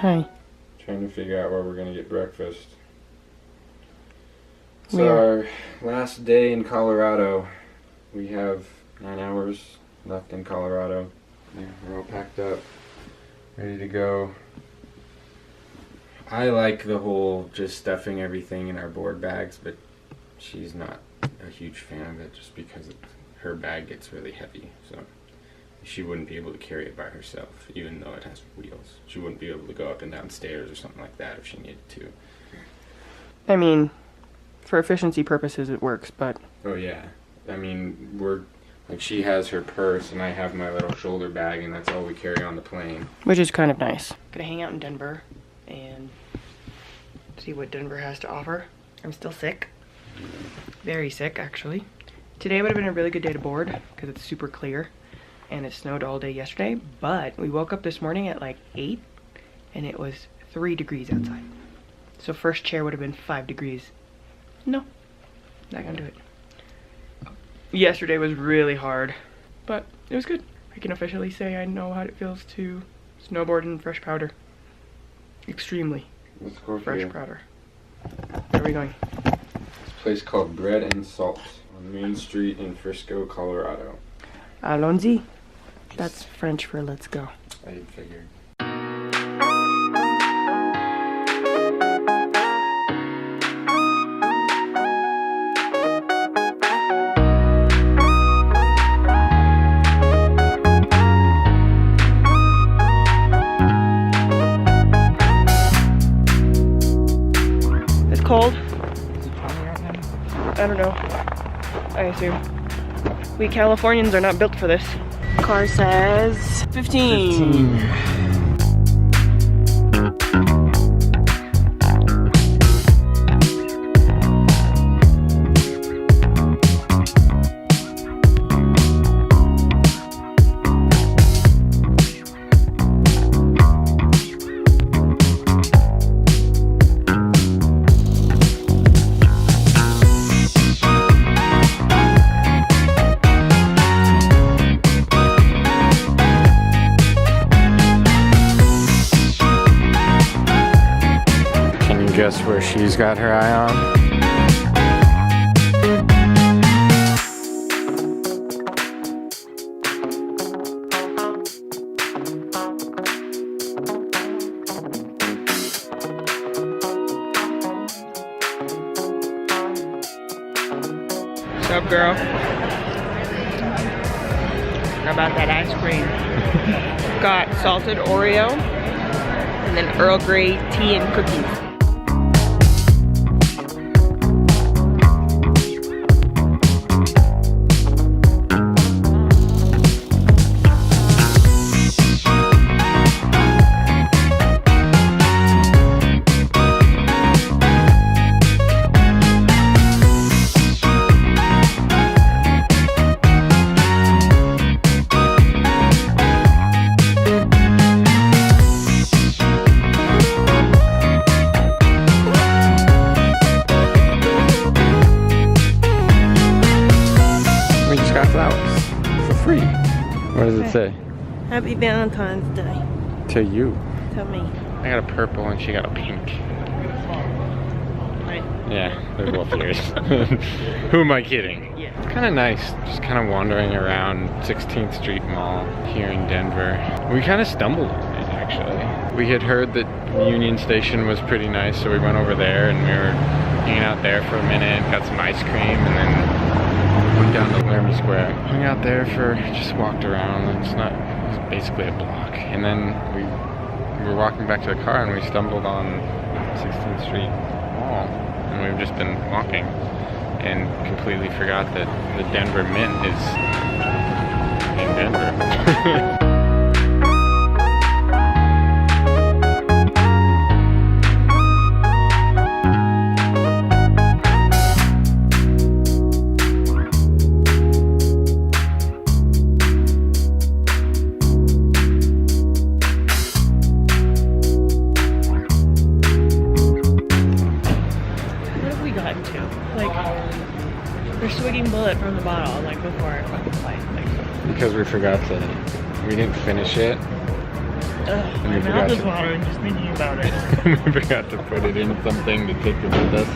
Hi. Trying to figure out where we're gonna get breakfast. It's Where? our last day in Colorado. We have 9 hours left in Colorado. Yeah, we're all packed up, ready to go. I like the whole just stuffing everything in our board bags, but she's not a huge fan of it just because her bag gets really heavy. So she wouldn't be able to carry it by herself, even though it has wheels. She wouldn't be able to go up and down stairs or something like that if she needed to. I mean, for efficiency purposes it works, but... Oh yeah. I mean, she has her purse and I have my little shoulder bag and that's all we carry on the plane. Which is kind of nice. Gonna hang out in Denver and see what Denver has to offer. I'm still sick. Very sick, actually. Today would have been a really good day to board because it's super clear and it snowed all day yesterday, but we woke up this morning at like 8 and it was 3 degrees outside. So first chair would have been 5 degrees. No, not gonna do it. Yesterday was really hard, but it was good. I can officially say I know how it feels to snowboard in fresh powder. Extremely fresh powder. Where are we going? This place called Bread and Salt on Main Street in Frisco, Colorado. Allons-y. That's French for let's go. I figured. It's cold. I don't know. I assume. We Californians are not built for this. Car says 15. Guess where she's got her eye on? What's up, girl? How about that ice cream? Got salted Oreo and then Earl Grey tea and cookies. What does it say? Happy Valentine's Day. To you. To me. I got a purple and she got a pink. Right. Yeah, they're both yours. Who am I kidding? Yeah. It's kind of nice, just kind of wandering around 16th Street Mall here in Denver. We kind of stumbled on it, actually. We had heard that Union Station was pretty nice, so we went over there and we were hanging out there for a minute, got some ice cream, and then went down to Laramie Square. Hung out there just walked around. It was basically a block. And then we were walking back to the car and we stumbled on 16th Street Mall. And we've just been walking and completely forgot that the Denver Mint is in Denver. They're swigging bullet from the bottle, before our fucking flight. Because we forgot to, we didn't finish it. My mouth is watering just thinking about it. We forgot to put it in something to take it with us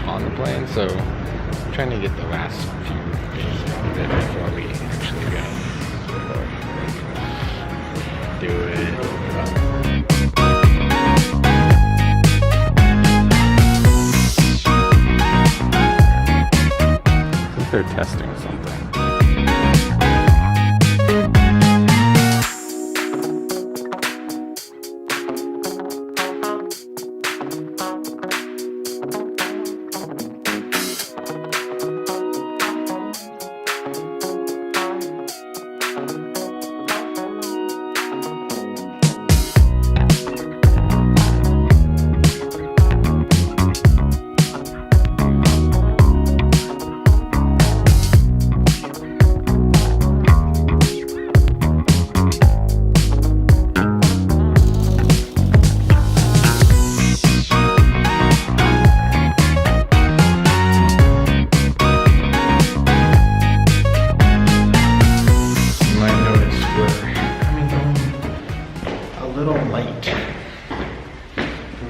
on the plane, so I'm trying to get the last few days of it before we actually go. Do it. I think they're testing something.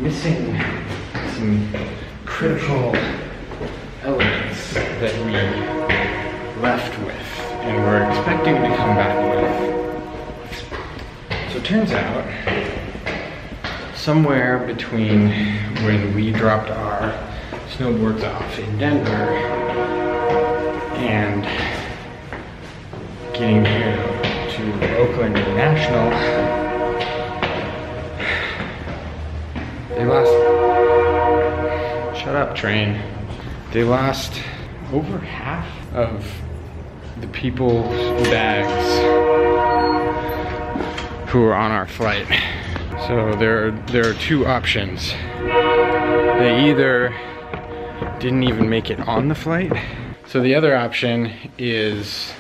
Missing some critical elements that we left with and we're expecting to come back with. So it turns out somewhere between when we dropped our snowboards off in Denver and getting here to Oakland International, they lost, shut up train, they lost over half of the people's bags who were on our flight. So there are two options. They either didn't even make it on the flight. So the other option is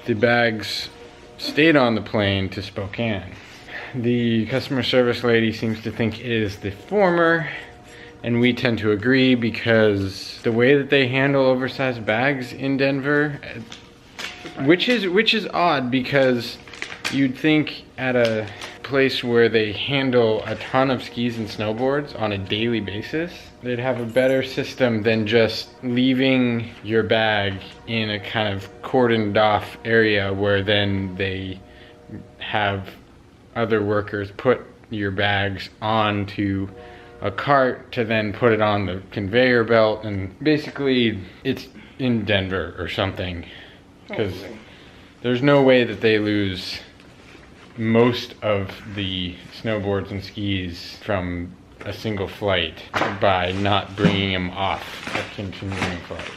the bags stayed on the plane to Spokane. The customer service lady seems to think it is the former, and we tend to agree because the way that they handle oversized bags in Denver, which is odd because you'd think at a place where they handle a ton of skis and snowboards on a daily basis, they'd have a better system than just leaving your bag in a kind of cordoned off area where then they have other workers put your bags onto a cart to then put it on the conveyor belt, and basically it's in Denver or something, because there's no way that they lose most of the snowboards and skis from a single flight by not bringing them off a continuing flight.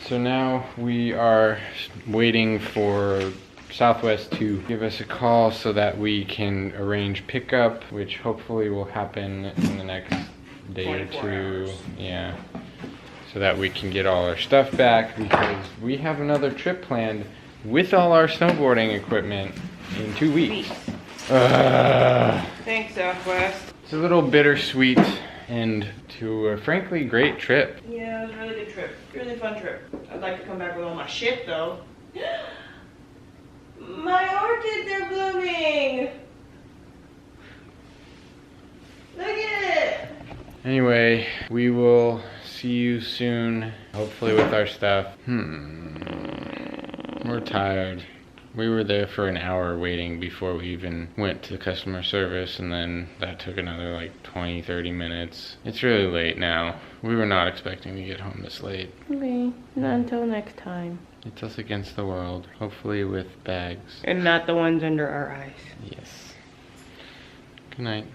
So now we are waiting for Southwest to give us a call so that we can arrange pickup, which hopefully will happen in the next day or two. Hours. Yeah, so that we can get all our stuff back, because we have another trip planned with all our snowboarding equipment in 2 weeks. Thanks, Southwest. It's a little bittersweet end to a frankly great trip. Yeah, it was a really good trip. Really fun trip. I'd like to come back with all my shit though. My orchids are blooming! Look at it! Anyway, we will see you soon, hopefully with our stuff. We're tired. We were there for an hour waiting before we even went to customer service, and then that took another like 20-30 minutes. It's really late now. We were not expecting to get home this late. Okay, not until next time. It's us against the world, hopefully with bags. And not the ones under our eyes. Yes. Good night.